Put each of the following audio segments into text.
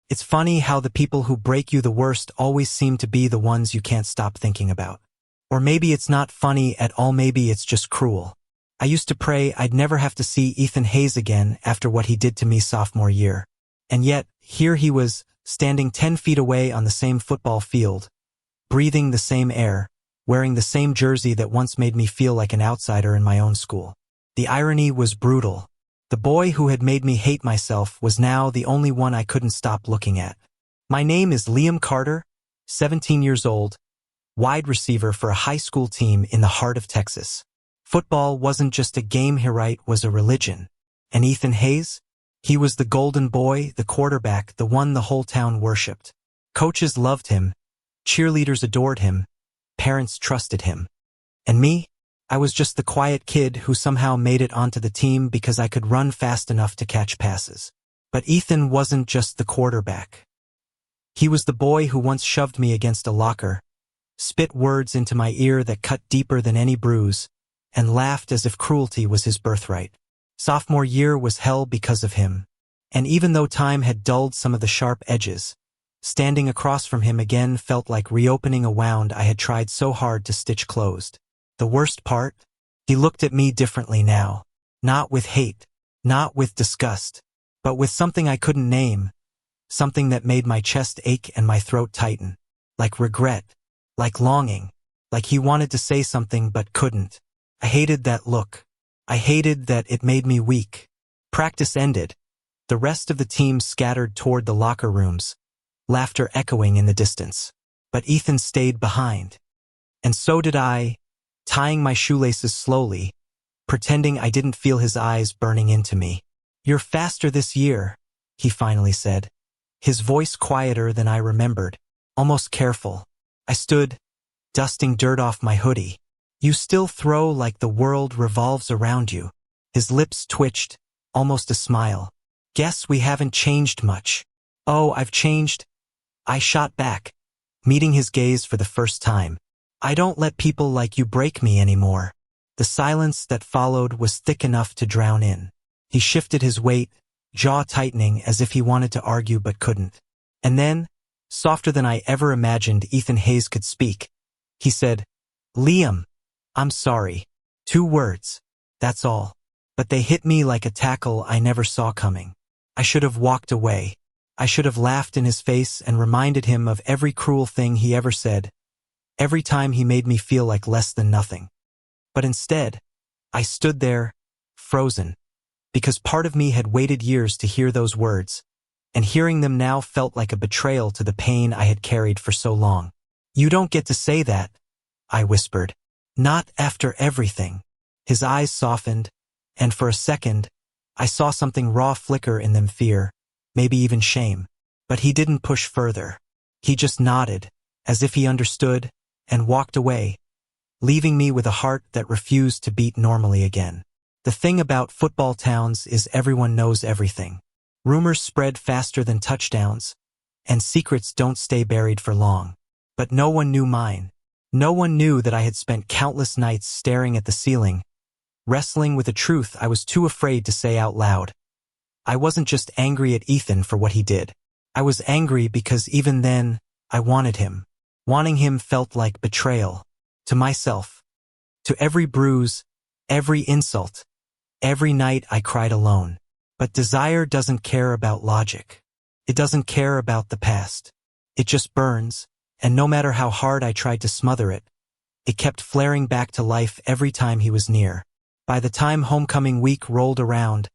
It's funny how the people who break you the worst always seem to be the ones you can't stop thinking about. Or maybe it's not funny at all, maybe it's just cruel. I used to pray I'd never have to see Ethan Hayes again after what he did to me sophomore year. And yet, here he was, standing 10 feet away on the same football field, breathing the same air, wearing the same jersey that once made me feel like an outsider in my own school. The irony was brutal. The boy who had made me hate myself was now the only one I couldn't stop looking at. My name is Liam Carter, 17 years old, wide receiver for a high school team in the heart of Texas. Football wasn't just a game, it was a religion. And Ethan Hayes? He was the golden boy, the quarterback, the one the whole town worshipped. Coaches loved him, cheerleaders adored him, parents trusted him. And me? I was just the quiet kid who somehow made it onto the team because I could run fast enough to catch passes. But Ethan wasn't just the quarterback. He was the boy who once shoved me against a locker, spit words into my ear that cut deeper than any bruise, and laughed as if cruelty was his birthright. Sophomore year was hell because of him. And even though time had dulled some of the sharp edges, standing across from him again felt like reopening a wound I had tried so hard to stitch closed. The worst part? He looked at me differently now. Not with hate, not with disgust, but with something I couldn't name, something that made my chest ache and my throat tighten. Like regret, like longing, like he wanted to say something but couldn't. I hated that look. I hated that it made me weak. Practice ended. The rest of the team scattered toward the locker rooms, laughter echoing in the distance. But Ethan stayed behind. And so did I, tying my shoelaces slowly, pretending I didn't feel his eyes burning into me. "You're faster this year," he finally said, his voice quieter than I remembered, almost careful. I stood, dusting dirt off my hoodie. "You still throw like the world revolves around you." His lips twitched, almost a smile. "Guess we haven't changed much." "Oh, I've changed," I shot back, meeting his gaze for the first time. "I don't let people like you break me anymore." The silence that followed was thick enough to drown in. He shifted his weight, jaw tightening as if he wanted to argue but couldn't. And then, softer than I ever imagined Ethan Hayes could speak, he said, "Liam, I'm sorry." 2 words, that's all. But they hit me like a tackle I never saw coming. I should have walked away. I should have laughed in his face and reminded him of every cruel thing he ever said, every time he made me feel like less than nothing. But instead, I stood there, frozen, because part of me had waited years to hear those words, and hearing them now felt like a betrayal to the pain I had carried for so long. "You don't get to say that," I whispered. "Not after everything." His eyes softened, and for a second, I saw something raw flicker in them, fear, maybe even shame. But he didn't push further. He just nodded, as if he understood, and walked away, leaving me with a heart that refused to beat normally again. The thing about football towns is everyone knows everything. Rumors spread faster than touchdowns, and secrets don't stay buried for long. But no one knew mine. No one knew that I had spent countless nights staring at the ceiling, wrestling with a truth I was too afraid to say out loud. I wasn't just angry at Ethan for what he did. I was angry because even then, I wanted him. Wanting him felt like betrayal. To myself. To every bruise, every insult, every night I cried alone. But desire doesn't care about logic. It doesn't care about the past. It just burns, and no matter how hard I tried to smother it, it kept flaring back to life every time he was near. By the time homecoming week rolled around,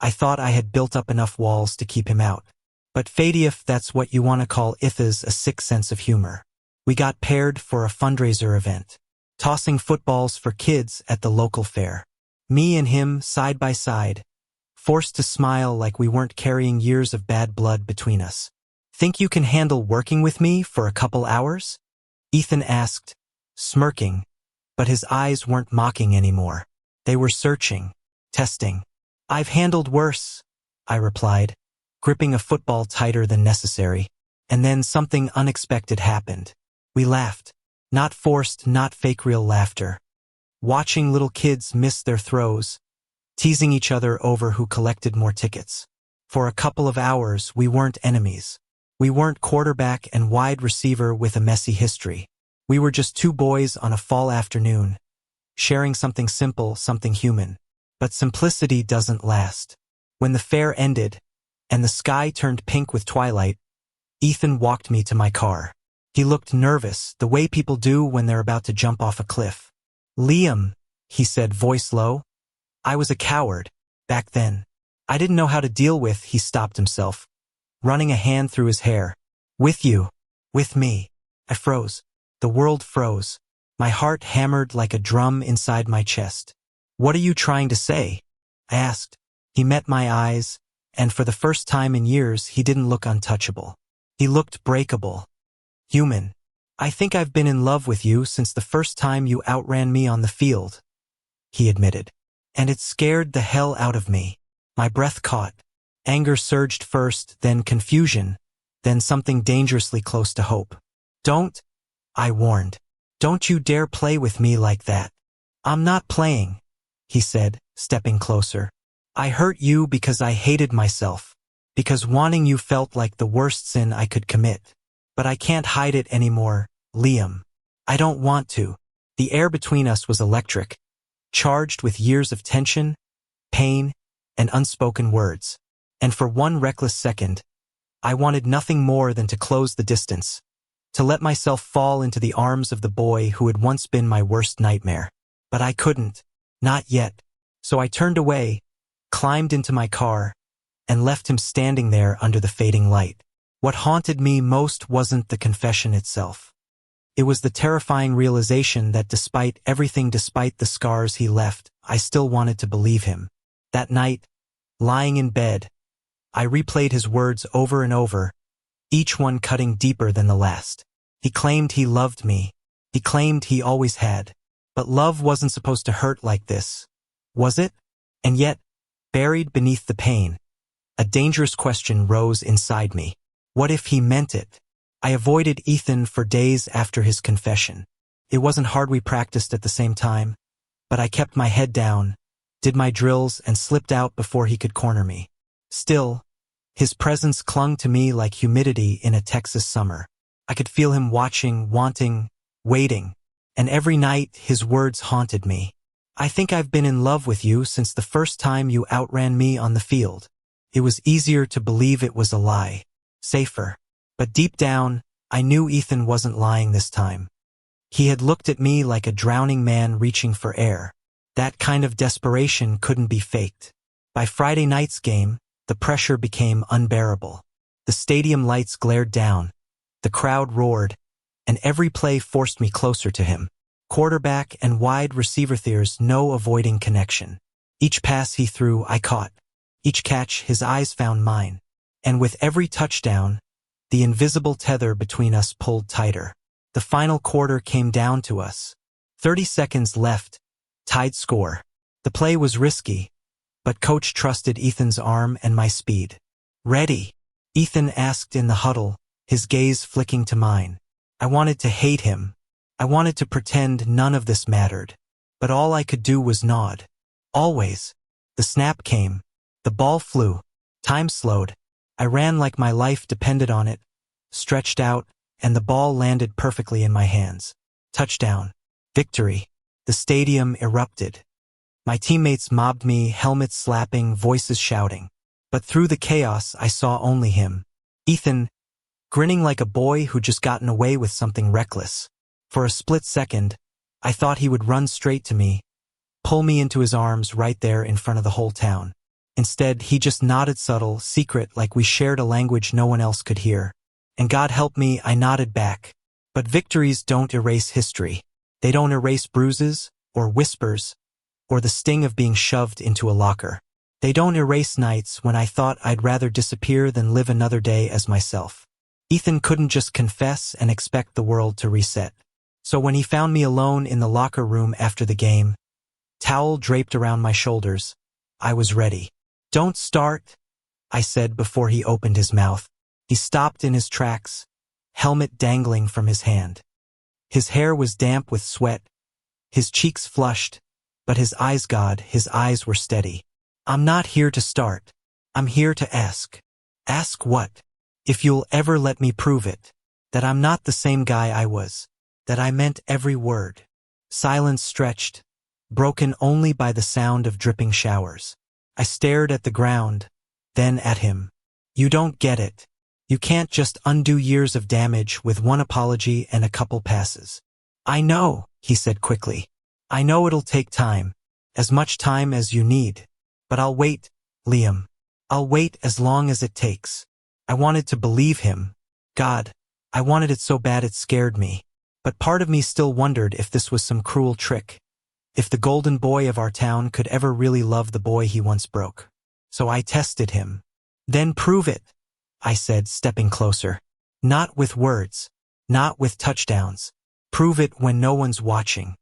I thought I had built up enough walls to keep him out. But fate, if that's what you want to call Itha's a sick sense of humor. We got paired for a fundraiser event, tossing footballs for kids at the local fair. Me and him side by side, forced to smile like we weren't carrying years of bad blood between us. "Think you can handle working with me for a couple hours?" Ethan asked, smirking, but his eyes weren't mocking anymore. They were searching, testing. "I've handled worse," I replied, gripping a football tighter than necessary. And then something unexpected happened. We laughed. Not forced, not fake, real laughter. Watching little kids miss their throws, teasing each other over who collected more tickets. For a couple of hours, we weren't enemies. We weren't quarterback and wide receiver with a messy history. We were just two boys on a fall afternoon, sharing something simple, something human. But simplicity doesn't last. When the fair ended, and the sky turned pink with twilight, Ethan walked me to my car. He looked nervous, the way people do when they're about to jump off a cliff. "Liam," he said, voice low. I was a coward, back then. I didn't know how to deal with. He stopped himself, running a hand through his hair. "With you. With me." I froze. The world froze. My heart hammered like a drum inside my chest. "What are you trying to say?" I asked. He met my eyes, and for the first time in years he didn't look untouchable. He looked breakable. "Human. I think I've been in love with you since the first time you outran me on the field," he admitted. And it scared the hell out of me. My breath caught. Anger surged first, then confusion, then something dangerously close to hope. "Don't," I warned. "Don't you dare play with me like that." "I'm not playing," he said, stepping closer. "I hurt you because I hated myself, because wanting you felt like the worst sin I could commit. But I can't hide it anymore, Liam. I don't want to." The air between us was electric, charged with years of tension, pain, and unspoken words. And for one reckless second, I wanted nothing more than to close the distance, to let myself fall into the arms of the boy who had once been my worst nightmare. But I couldn't. Not yet. So I turned away, climbed into my car, and left him standing there under the fading light. What haunted me most wasn't the confession itself. It was the terrifying realization that despite everything, despite the scars he left, I still wanted to believe him. That night, lying in bed, I replayed his words over and over, each one cutting deeper than the last. He claimed he loved me. He claimed he always had. But love wasn't supposed to hurt like this, was it? And yet, buried beneath the pain, a dangerous question rose inside me. What if he meant it? I avoided Ethan for days after his confession. It wasn't hard. We practiced at the same time, but I kept my head down, did my drills, and slipped out before he could corner me. Still, his presence clung to me like humidity in a Texas summer. I could feel him watching, wanting, waiting, and every night his words haunted me. "I think I've been in love with you since the first time you outran me on the field." It was easier to believe it was a lie. Safer. But deep down, I knew Ethan wasn't lying this time. He had looked at me like a drowning man reaching for air. That kind of desperation couldn't be faked. By Friday night's game, the pressure became unbearable. The stadium lights glared down, the crowd roared, and every play forced me closer to him. Quarterback and wide receiver, there's no avoiding connection. Each pass he threw, I caught. Each catch, his eyes found mine. And with every touchdown, the invisible tether between us pulled tighter. The final quarter came down to us. 30 seconds left, tied score. The play was risky, but coach trusted Ethan's arm and my speed. "Ready?" Ethan asked in the huddle, his gaze flicking to mine. I wanted to hate him. I wanted to pretend none of this mattered. But all I could do was nod. Always. The snap came. The ball flew. Time slowed. I ran like my life depended on it, stretched out, and the ball landed perfectly in my hands. Touchdown. Victory. The stadium erupted. My teammates mobbed me, helmets slapping, voices shouting. But through the chaos, I saw only him. Ethan, grinning like a boy who'd just gotten away with something reckless. For a split second, I thought he would run straight to me, pull me into his arms right there in front of the whole town. Instead, he just nodded, subtle, secret, like we shared a language no one else could hear. And God help me, I nodded back. But victories don't erase history. They don't erase bruises, or whispers, or the sting of being shoved into a locker. They don't erase nights when I thought I'd rather disappear than live another day as myself. Ethan couldn't just confess and expect the world to reset. So when he found me alone in the locker room after the game, towel draped around my shoulders, I was ready. "Don't start," I said before he opened his mouth. He stopped in his tracks, helmet dangling from his hand. His hair was damp with sweat, his cheeks flushed, but his eyes were steady. "I'm not here to start. I'm here to ask." "Ask what?" If you'll ever let me prove it, that I'm not the same guy I was, that I meant every word. Silence stretched, broken only by the sound of dripping showers. I stared at the ground, then at him. You don't get it. You can't just undo years of damage with one apology and a couple passes. I know, he said quickly. I know it'll take time, as much time as you need. But I'll wait, Liam. I'll wait as long as it takes. I wanted to believe him. God, I wanted it so bad it scared me. But part of me still wondered if this was some cruel trick. If the golden boy of our town could ever really love the boy he once broke. So I tested him. Then prove it, I said, stepping closer. Not with words. Not with touchdowns. Prove it when no one's watching.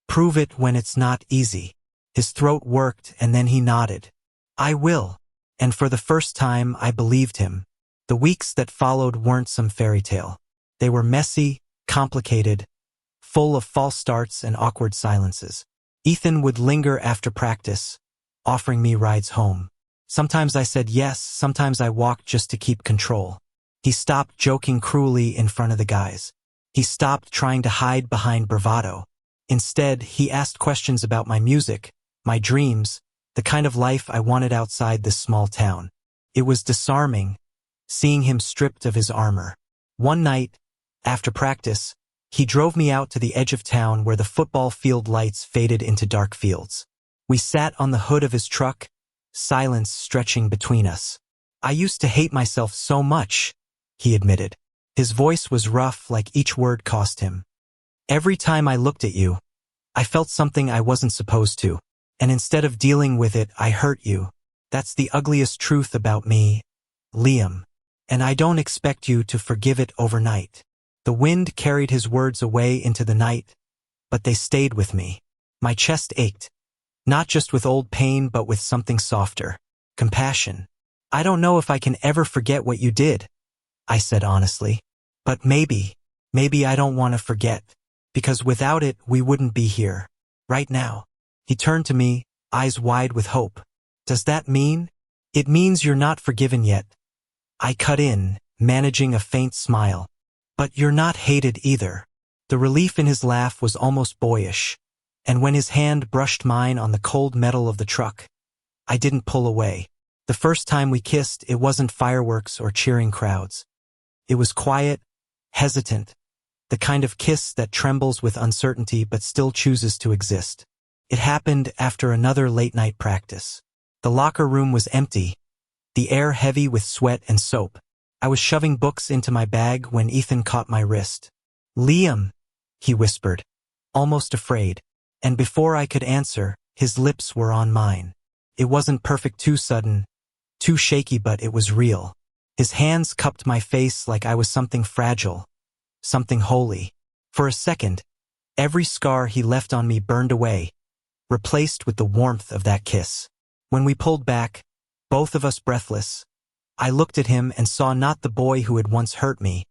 Prove it when it's not easy. His throat worked and then he nodded. I will. And for the first time I believed him. The weeks that followed weren't some fairy tale. They were messy, complicated, full of false starts and awkward silences. Ethan would linger after practice, offering me rides home. Sometimes I said yes, sometimes I walked just to keep control. He stopped joking cruelly in front of the guys. He stopped trying to hide behind bravado. Instead, he asked questions about my music, my dreams, the kind of life I wanted outside this small town. It was disarming, seeing him stripped of his armor. One night, after practice, he drove me out to the edge of town where the football field lights faded into dark fields. We sat on the hood of his truck, silence stretching between us. I used to hate myself so much, he admitted. His voice was rough, like each word cost him. Every time I looked at you, I felt something I wasn't supposed to. And instead of dealing with it, I hurt you. That's the ugliest truth about me, Liam. And I don't expect you to forgive it overnight. The wind carried his words away into the night, but they stayed with me. My chest ached, not just with old pain but with something softer, compassion. I don't know if I can ever forget what you did, I said honestly. But maybe I don't want to forget, because without it we wouldn't be here, right now. He turned to me, eyes wide with hope. Does that mean? It means you're not forgiven yet. I cut in, managing a faint smile. But you're not hated either. The relief in his laugh was almost boyish, and when his hand brushed mine on the cold metal of the truck, I didn't pull away. The first time we kissed, it wasn't fireworks or cheering crowds. It was quiet, hesitant, the kind of kiss that trembles with uncertainty but still chooses to exist. It happened after another late-night practice. The locker room was empty, the air heavy with sweat and soap. I was shoving books into my bag when Ethan caught my wrist. Liam, he whispered, almost afraid. And before I could answer, his lips were on mine. It wasn't perfect, too sudden, too shaky, but it was real. His hands cupped my face like I was something fragile, something holy. For a second, every scar he left on me burned away, replaced with the warmth of that kiss. When we pulled back, both of us breathless, I looked at him and saw not the boy who had once hurt me,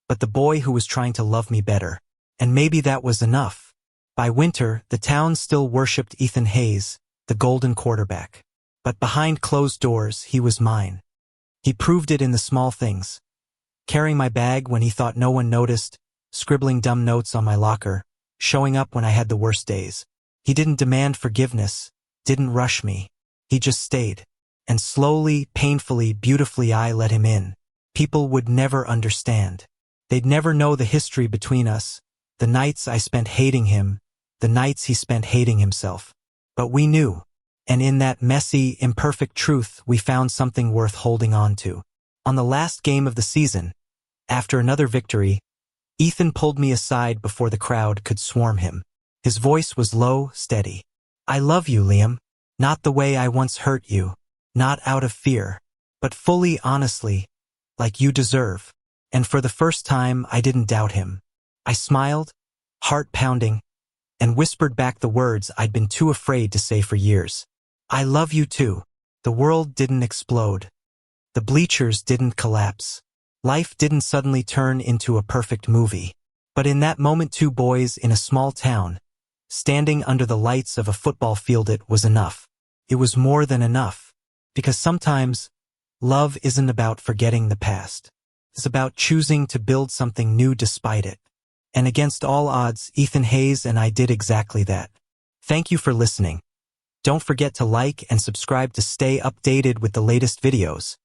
but the boy who was trying to love me better. And maybe that was enough. By winter, the town still worshipped Ethan Hayes, the golden quarterback. But behind closed doors, he was mine. He proved it in the small things. Carrying my bag when he thought no one noticed, scribbling dumb notes on my locker, showing up when I had the worst days. He didn't demand forgiveness, didn't rush me. He just stayed. And slowly, painfully, beautifully I let him in. People would never understand. They'd never know the history between us, the nights I spent hating him, the nights he spent hating himself. But we knew. And in that messy, imperfect truth, we found something worth holding on to. On the last game of the season, after another victory, Ethan pulled me aside before the crowd could swarm him. His voice was low, steady. I love you, Liam. Not the way I once hurt you. Not out of fear, but fully, honestly, like you deserve. And for the first time, I didn't doubt him. I smiled, heart pounding, and whispered back the words I'd been too afraid to say for years. I love you too. The world didn't explode. The bleachers didn't collapse. Life didn't suddenly turn into a perfect movie. But in that moment, two boys in a small town, standing under the lights of a football field, it was enough. It was more than enough. Because sometimes, love isn't about forgetting the past. It's about choosing to build something new despite it. And against all odds, Ethan Hayes and I did exactly that. Thank you for listening. Don't forget to like and subscribe to stay updated with the latest videos.